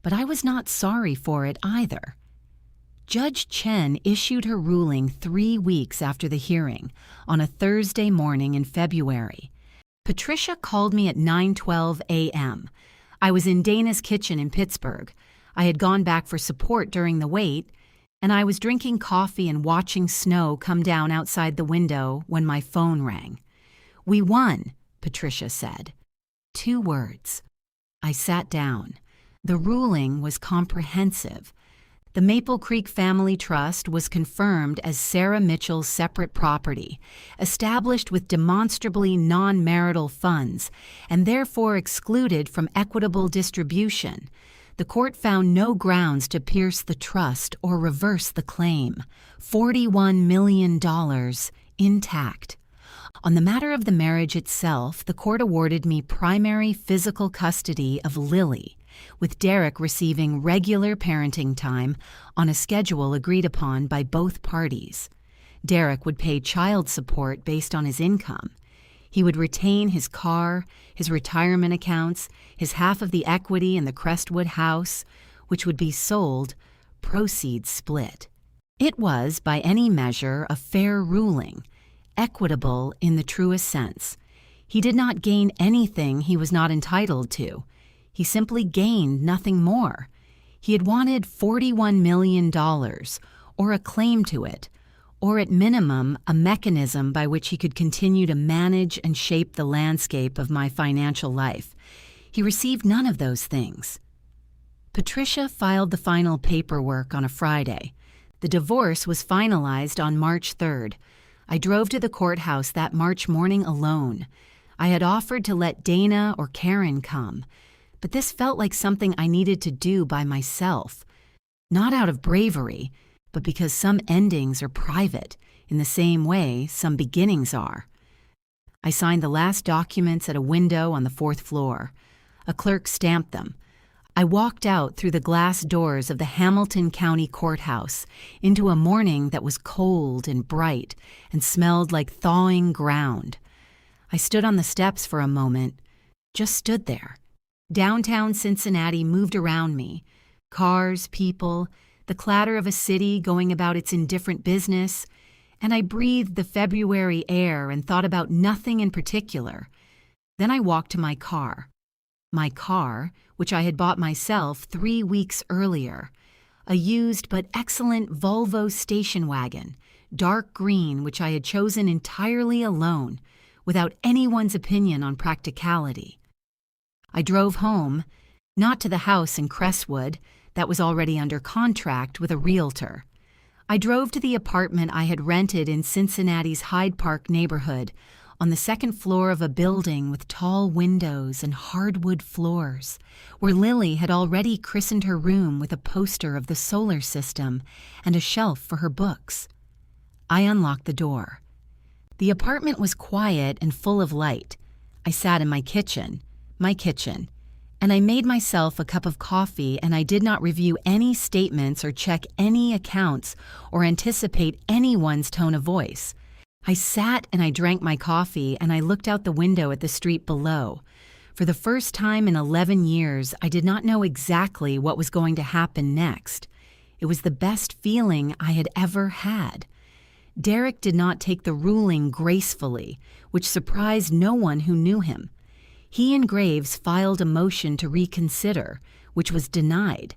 but I was not sorry for it either. Judge Chen issued her ruling 3 weeks after the hearing, on a Thursday morning in February. Patricia called me at 9:12 a.m. I was in Dana's kitchen in Pittsburgh. I had gone back for support during the wait, and I was drinking coffee and watching snow come down outside the window when my phone rang. "We won," Patricia said. 2 words. I sat down. The ruling was comprehensive. The Maple Creek Family Trust was confirmed as Sarah Mitchell's separate property, established with demonstrably non-marital funds, and therefore excluded from equitable distribution. The court found no grounds to pierce the trust or reverse the claim. $41 million intact. On the matter of the marriage itself, the court awarded me primary physical custody of Lily, with Derek receiving regular parenting time on a schedule agreed upon by both parties. Derek would pay child support based on his income. He would retain his car, his retirement accounts, his half of the equity in the Crestwood house, which would be sold, proceeds split. It was, by any measure, a fair ruling, equitable in the truest sense. He did not gain anything he was not entitled to. He simply gained nothing more. He had wanted $41 million, or a claim to it, or at minimum a mechanism by which he could continue to manage and shape the landscape of my financial life. He received none of those things. Patricia filed the final paperwork on a Friday. The divorce was finalized on March 3rd. I drove to the courthouse that March morning alone. I had offered to let Dana or Karen come, but this felt like something I needed to do by myself. Not out of bravery, but because some endings are private, in the same way some beginnings are. I signed the last documents at a window on the 4th floor. A clerk stamped them. I walked out through the glass doors of the Hamilton County Courthouse into a morning that was cold and bright and smelled like thawing ground. I stood on the steps for a moment, just stood there. Downtown Cincinnati moved around me. Cars, people, the clatter of a city going about its indifferent business, and I breathed the February air and thought about nothing in particular. Then I walked to my car. My car, which I had bought myself 3 weeks earlier. A used but excellent Volvo station wagon, dark green, which I had chosen entirely alone, without anyone's opinion on practicality. I drove home, not to the house in Crestwood, that was already under contract with a realtor. I drove to the apartment I had rented in Cincinnati's Hyde Park neighborhood, on the 2nd floor of a building with tall windows and hardwood floors, where Lily had already christened her room with a poster of the solar system and a shelf for her books. I unlocked the door. The apartment was quiet and full of light. I sat in my kitchen, and I made myself a cup of coffee, and I did not review any statements or check any accounts or anticipate anyone's tone of voice. I sat and I drank my coffee, and I looked out the window at the street below. For the first time in 11 years, I did not know exactly what was going to happen next. It was the best feeling I had ever had. Derek did not take the ruling gracefully, which surprised no one who knew him. He and Graves filed a motion to reconsider, which was denied.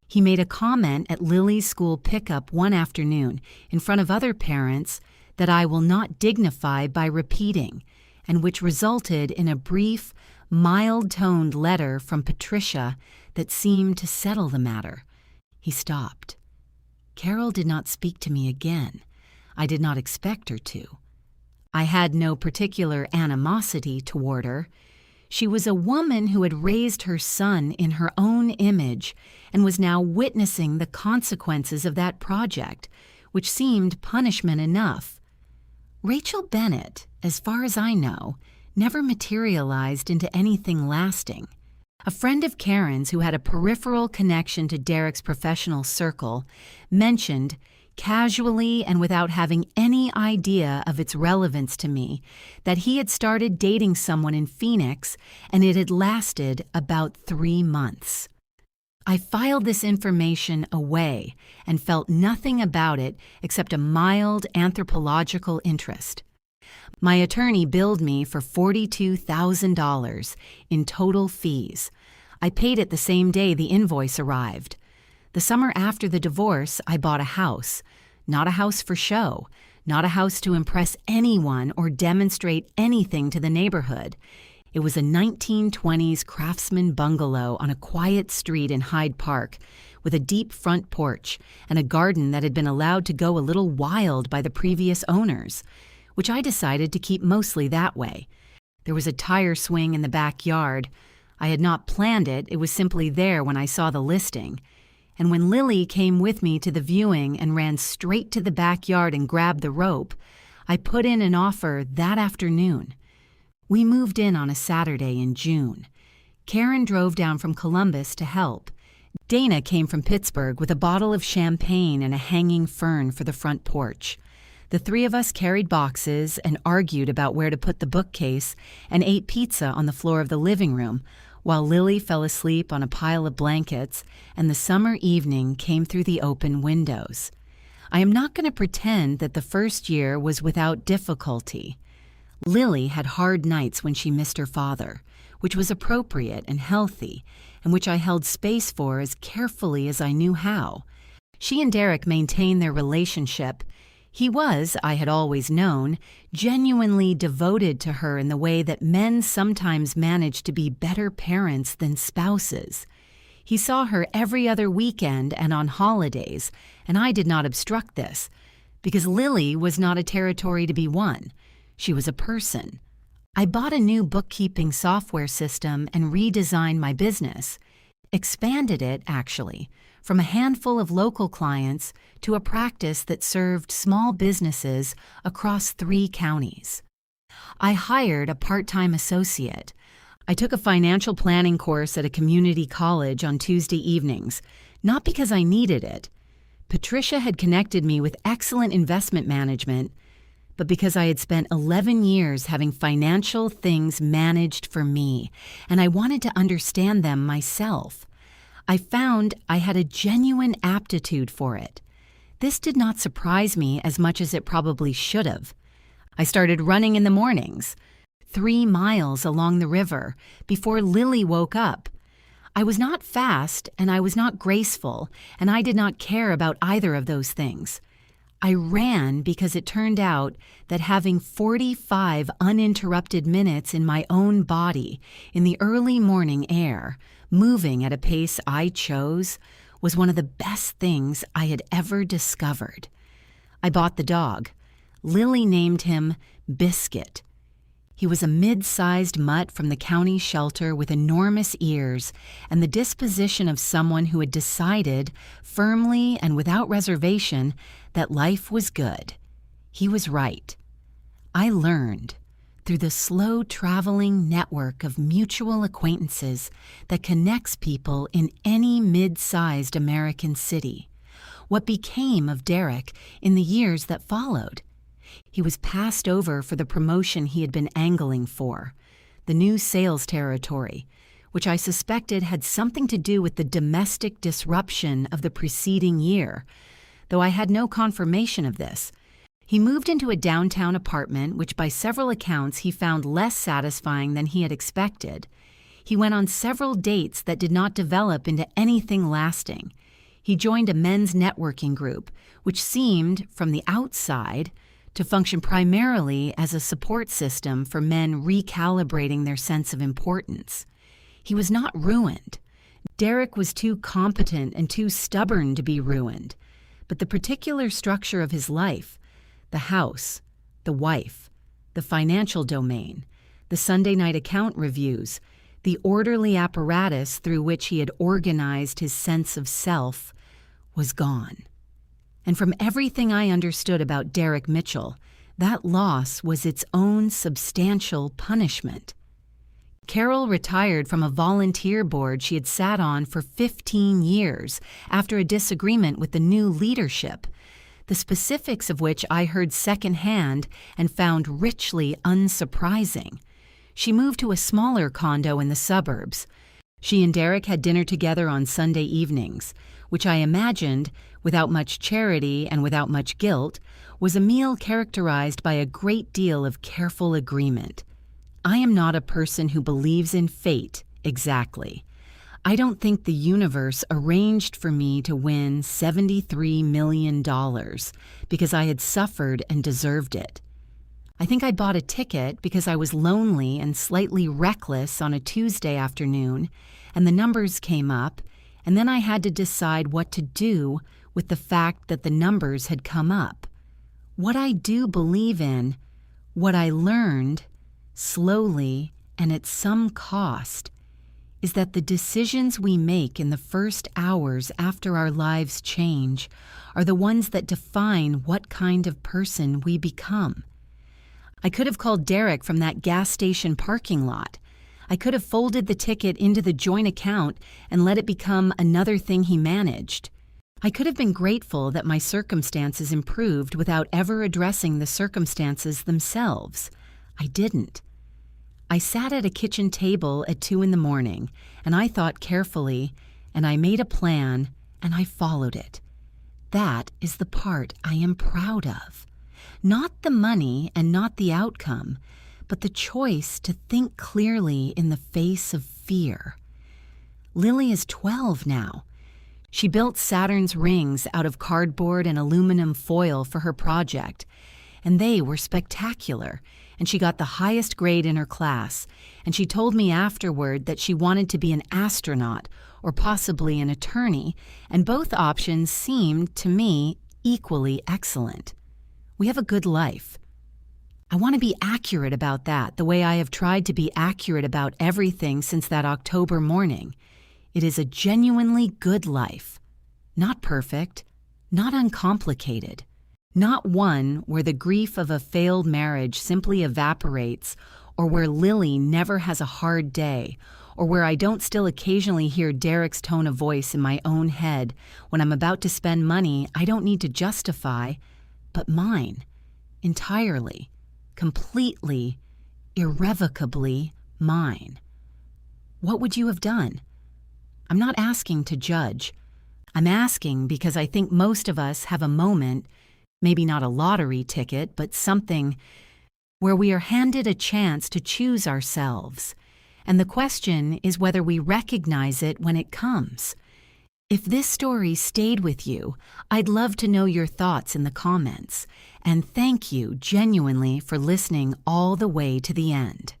He made a comment at Lily's school pickup one afternoon in front of other parents that I will not dignify by repeating, and which resulted in a brief, mild-toned letter from Patricia that seemed to settle the matter. He stopped. Carol did not speak to me again. I did not expect her to. I had no particular animosity toward her. She was a woman who had raised her son in her own image and was now witnessing the consequences of that project, which seemed punishment enough. Rachel Bennett, as far as I know, never materialized into anything lasting. A friend of Karen's who had a peripheral connection to Derek's professional circle mentioned, casually and without having any idea of its relevance to me, that he had started dating someone in Phoenix and it had lasted about 3 months. I filed this information away and felt nothing about it except a mild anthropological interest. My attorney billed me for $42,000 in total fees. I paid it the same day the invoice arrived. The summer after the divorce, I bought a house. Not a house for show, not a house to impress anyone or demonstrate anything to the neighborhood. It was a 1920s craftsman bungalow on a quiet street in Hyde Park with a deep front porch and a garden that had been allowed to go a little wild by the previous owners, which I decided to keep mostly that way. There was a tire swing in the backyard. I had not planned it, it was simply there when I saw the listing. And when Lily came with me to the viewing and ran straight to the backyard and grabbed the rope, I put in an offer that afternoon. We moved in on a Saturday in June. Karen drove down from Columbus to help. Dana came from Pittsburgh with a bottle of champagne and a hanging fern for the front porch. The three of us carried boxes and argued about where to put the bookcase and ate pizza on the floor of the living room, while Lily fell asleep on a pile of blankets and the summer evening came through the open windows. I am not going to pretend that the first year was without difficulty. Lily had hard nights when she missed her father, which was appropriate and healthy, and which I held space for as carefully as I knew how. She and Derek maintained their relationship. He was, I had always known, genuinely devoted to her in the way that men sometimes manage to be better parents than spouses. He saw her every other weekend and on holidays, and I did not obstruct this, because Lily was not a territory to be won. She was a person. I bought a new bookkeeping software system and redesigned my business. Expanded it, actually, from a handful of local clients to a practice that served small businesses across 3 counties. I hired a part-time associate. I took a financial planning course at a community college on Tuesday evenings, not because I needed it. Patricia had connected me with excellent investment management, but because I had spent 11 years having financial things managed for me, and I wanted to understand them myself. I found I had a genuine aptitude for it. This did not surprise me as much as it probably should have. I started running in the mornings, 3 miles along the river, before Lily woke up. I was not fast and I was not graceful, and I did not care about either of those things. I ran because it turned out that having 45 uninterrupted minutes in my own body in the early morning air, moving at a pace I chose, was one of the best things I had ever discovered. I bought the dog. Lily named him Biscuit. He was a mid-sized mutt from the county shelter with enormous ears and the disposition of someone who had decided, firmly and without reservation, that life was good. He was right. I learned, through the slow-traveling network of mutual acquaintances that connects people in any mid-sized American city, what became of Derek in the years that followed. He was passed over for the promotion he had been angling for, the new sales territory, which I suspected had something to do with the domestic disruption of the preceding year, though I had no confirmation of this. He moved into a downtown apartment, which by several accounts he found less satisfying than he had expected. He went on several dates that did not develop into anything lasting. He joined a men's networking group, which seemed, from the outside, to function primarily as a support system for men recalibrating their sense of importance. He was not ruined. Derek was too competent and too stubborn to be ruined. But the particular structure of his life, the house, the wife, the financial domain, the Sunday night account reviews, the orderly apparatus through which he had organized his sense of self, was gone. And from everything I understood about Derek Mitchell, that loss was its own substantial punishment. Carol retired from a volunteer board she had sat on for 15 years after a disagreement with the new leadership, the specifics of which I heard secondhand and found richly unsurprising. She moved to a smaller condo in the suburbs. She and Derek had dinner together on Sunday evenings, which I imagined, without much charity and without much guilt, was a meal characterized by a great deal of careful agreement. I am not a person who believes in fate exactly. I don't think the universe arranged for me to win $73 million because I had suffered and deserved it. I think I bought a ticket because I was lonely and slightly reckless on a Tuesday afternoon, and the numbers came up, and then I had to decide what to do with the fact that the numbers had come up. What I do believe in, what I learned, slowly and at some cost, is that the decisions we make in the first hours after our lives change are the ones that define what kind of person we become. I could have called Derek from that gas station parking lot. I could have folded the ticket into the joint account and let it become another thing he managed. I could have been grateful that my circumstances improved without ever addressing the circumstances themselves. I didn't. I sat at a kitchen table at 2 a.m, and I thought carefully, and I made a plan, and I followed it. That is the part I am proud of. Not the money and not the outcome, but the choice to think clearly in the face of fear. Lily is 12 now. She built Saturn's rings out of cardboard and aluminum foil for her project, and they were spectacular, and she got the highest grade in her class, and she told me afterward that she wanted to be an astronaut or possibly an attorney, and both options seemed, to me, equally excellent. We have a good life. I want to be accurate about that, the way I have tried to be accurate about everything since that October morning. It is a genuinely good life. Not perfect, not uncomplicated. Not one where the grief of a failed marriage simply evaporates, or where Lily never has a hard day, or where I don't still occasionally hear Derek's tone of voice in my own head when I'm about to spend money I don't need to justify, but mine, entirely, completely, irrevocably mine. What would you have done? I'm not asking to judge. I'm asking because I think most of us have a moment, maybe not a lottery ticket, but something where we are handed a chance to choose ourselves. And the question is whether we recognize it when it comes. If this story stayed with you, I'd love to know your thoughts in the comments. And thank you genuinely for listening all the way to the end.